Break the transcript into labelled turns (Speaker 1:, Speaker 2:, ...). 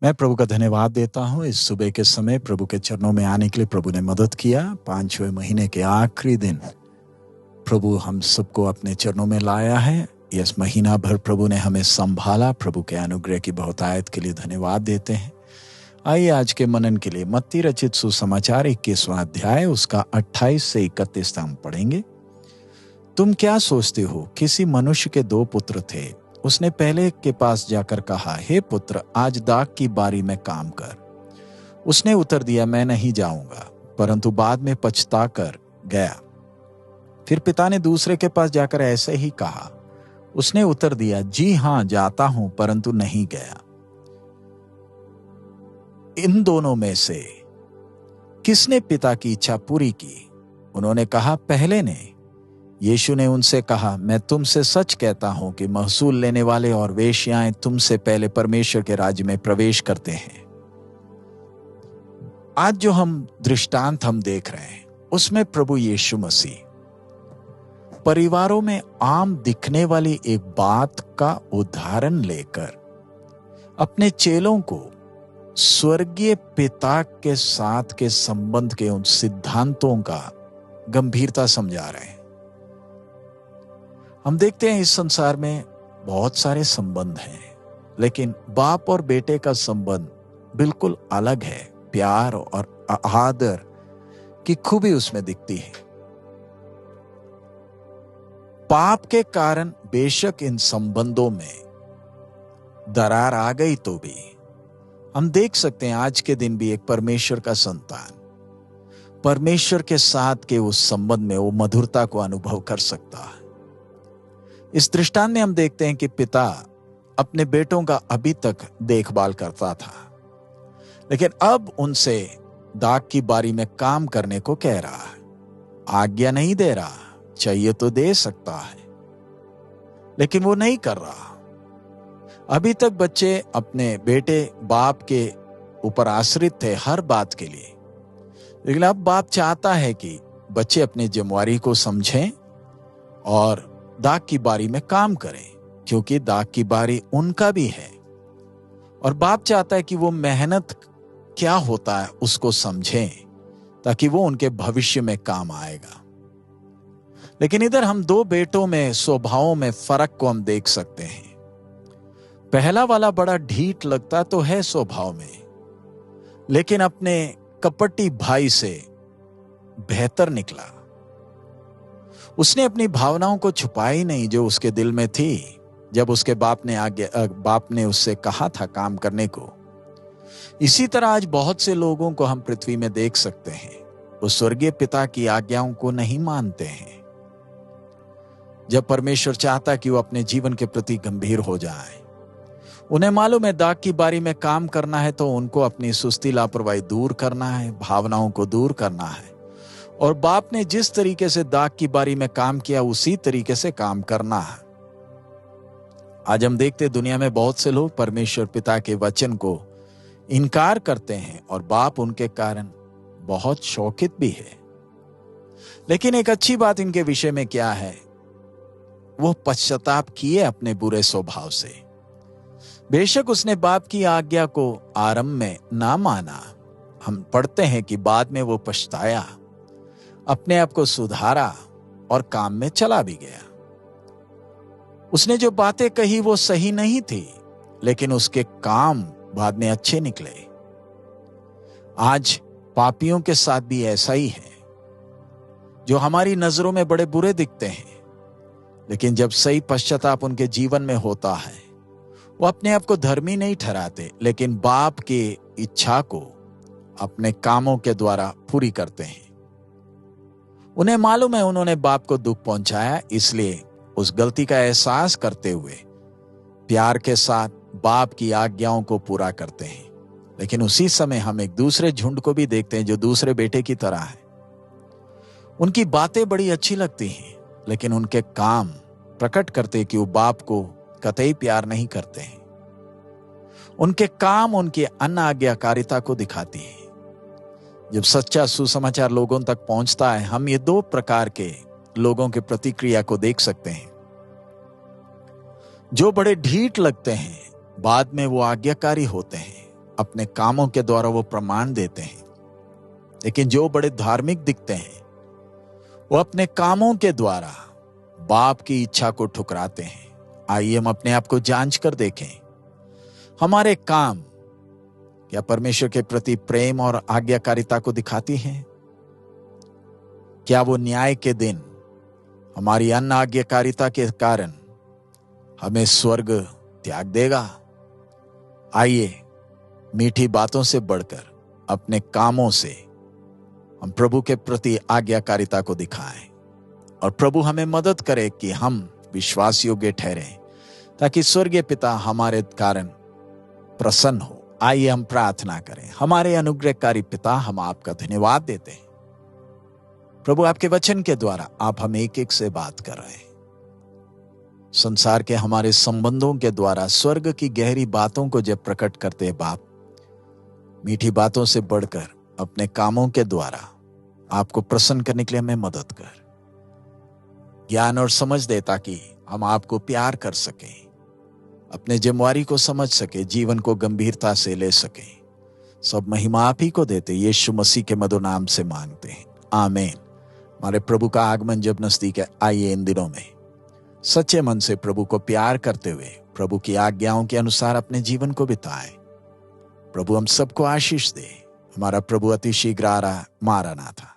Speaker 1: मैं प्रभु का धन्यवाद देता हूँ इस सुबह के समय प्रभु के चरणों में आने के लिए प्रभु ने मदद किया। 5वें महीने के आखिरी दिन प्रभु हम सबको अपने चरणों में लाया है। इस महीना भर प्रभु ने हमें संभाला। प्रभु के अनुग्रह की बहुतायत के लिए धन्यवाद देते हैं। आइए आज के मनन के लिए मत्ती रचित सुसमाचार 21वां अध्याय उसका 28 से 31 हम पढ़ेंगे। तुम क्या सोचते हो? किसी मनुष्य के 2 पुत्र थे। उसने पहले के पास जाकर कहा, हे पुत्र, आज दाख की बारी में काम कर। उसने उत्तर दिया, मैं नहीं जाऊंगा, परंतु बाद में पछता कर गया। फिर पिता ने दूसरे के पास जाकर ऐसे ही कहा। उसने उत्तर दिया, जी हां, जाता हूं, परंतु नहीं गया। इन दोनों में से किसने पिता की इच्छा पूरी की? उन्होंने कहा, पहले ने। यीशु ने उनसे कहा, मैं तुमसे सच कहता हूं कि महसूल लेने वाले और वेश्याएं तुमसे पहले परमेश्वर के राज्य में प्रवेश करते हैं। आज जो हम दृष्टांत हम देख रहे हैं उसमें प्रभु यीशु मसीह परिवारों में आम दिखने वाली एक बात का उदाहरण लेकर अपने चेलों को स्वर्गीय पिता के साथ के संबंध के उन सिद्धांतों का गंभीरता समझा रहे हैं। हम देखते हैं इस संसार में बहुत सारे संबंध हैं, लेकिन बाप और बेटे का संबंध बिल्कुल अलग है। प्यार और आदर की खूबी उसमें दिखती है। पाप के कारण बेशक इन संबंधों में दरार आ गई तो भी हम देख सकते हैं आज के दिन भी एक परमेश्वर का संतान परमेश्वर के साथ के उस संबंध में वो मधुरता को अनुभव कर सकता है। इस दृष्टांत में हम देखते हैं कि पिता अपने बेटों का अभी तक देखभाल करता था, लेकिन अब उनसे दाख की बारी में काम करने को कह रहा है। आज्ञा नहीं दे रहा, चाहिए तो दे सकता है, लेकिन वो नहीं कर रहा। अभी तक बच्चे अपने बेटे बाप के ऊपर आश्रित थे हर बात के लिए, लेकिन अब बाप चाहता है कि बच्चे अपनी जिम्मेवारी को समझें और दाख की बारी में काम करें, क्योंकि दाख की बारी उनका भी है। और बाप चाहता है कि वो मेहनत क्या होता है उसको समझें, ताकि वो उनके भविष्य में काम आएगा। लेकिन इधर हम 2 बेटों में स्वभावों में फर्क को हम देख सकते हैं। पहला वाला बड़ा ढीठ लगता तो है स्वभाव में, लेकिन अपने कपटी भाई से बेहतर निकला। उसने अपनी भावनाओं को छुपाई नहीं जो उसके दिल में थी। जब उसके बाप ने उससे कहा था काम करने को। इसी तरह आज बहुत से लोगों को हम पृथ्वी में देख सकते हैं, वो स्वर्गीय पिता की आज्ञाओं को नहीं मानते हैं। जब परमेश्वर चाहता कि वो अपने जीवन के प्रति गंभीर हो जाए, उन्हें मालूम है दाख की बारी में काम करना है तो उनको अपनी सुस्ती लापरवाही दूर करना है, भावनाओं को दूर करना है। और बाप ने जिस तरीके से दाख की बारी में काम किया उसी तरीके से काम करना है। आज हम देखते दुनिया में बहुत से लोग परमेश्वर पिता के वचन को इनकार करते हैं और बाप उनके कारण बहुत शोकित भी है। लेकिन एक अच्छी बात इनके विषय में क्या है, वो पश्चाताप किए अपने बुरे स्वभाव से। बेशक उसने बाप की आज्ञा को आरंभ में ना माना, हम पढ़ते हैं कि बाद में वो पछताया, अपने आप को सुधारा और काम में चला भी गया। उसने जो बातें कही वो सही नहीं थी, लेकिन उसके काम बाद में अच्छे निकले। आज पापियों के साथ भी ऐसा ही है, जो हमारी नजरों में बड़े बुरे दिखते हैं, लेकिन जब सही पश्चाताप उनके जीवन में होता है, वो अपने आप को धर्मी नहीं ठहराते, लेकिन बाप की इच्छा को अपने कामों के द्वारा पूरी करते हैं। उन्हें मालूम है उन्होंने बाप को दुख पहुंचाया, इसलिए उस गलती का एहसास करते हुए प्यार के साथ बाप की आज्ञाओं को पूरा करते हैं। लेकिन उसी समय हम एक दूसरे झुंड को भी देखते हैं जो दूसरे बेटे की तरह है। उनकी बातें बड़ी अच्छी लगती हैं, लेकिन उनके काम प्रकट करते कि वो बाप को कतई प्यार नहीं करते हैं। उनके काम उनकी अनाज्ञाकारिता को दिखाती है। जब सच्चा सुसमाचार लोगों तक पहुंचता है, हम ये 2 प्रकार के लोगों की प्रतिक्रिया को देख सकते हैं। जो बड़े ढीठ लगते हैं, बाद में वो आज्ञाकारी होते हैं, अपने कामों के द्वारा वो प्रमाण देते हैं, लेकिन जो बड़े धार्मिक दिखते हैं वो अपने कामों के द्वारा बाप की इच्छा को ठुकराते हैं। आइए हम अपने आप को जांच कर देखें, हमारे काम क्या परमेश्वर के प्रति प्रेम और आज्ञाकारिता को दिखाती हैं? क्या वो न्याय के दिन हमारी अन आज्ञाकारिता के कारण हमें स्वर्ग त्याग देगा? आइए मीठी बातों से बढ़कर अपने कामों से हम प्रभु के प्रति आज्ञाकारिता को दिखाएं और प्रभु हमें मदद करे कि हम विश्वास योग्य ठहरें, ताकि स्वर्गीय पिता हमारे कारण प्रसन्न हो। आइए हम प्रार्थना करें। हमारे अनुग्रहकारी पिता, हम आपका धन्यवाद देते हैं प्रभु, आपके वचन के द्वारा आप हम एक एक से बात कर रहे हैं। संसार के हमारे संबंधों के द्वारा स्वर्ग की गहरी बातों को जब प्रकट करते हैं बाप, मीठी बातों से बढ़कर अपने कामों के द्वारा आपको प्रसन्न करने के लिए हमें मदद कर, ज्ञान और समझ दे, ताकि हम आपको प्यार कर सकें, अपने जिम्मेवारी को समझ सके, जीवन को गंभीरता से ले सके। सब महिमा आप ही को देते यीशु मसीह के मधुर नाम से मांगते हैं, आमीन। हमारे प्रभु का आगमन जब नजदीक है, आइए इन दिनों में सच्चे मन से प्रभु को प्यार करते हुए प्रभु की आज्ञाओं के अनुसार अपने जीवन को बिताएं। प्रभु हम सबको आशीष दे। हमारा प्रभु अति शीघ्र आ रहा, मारा ना था।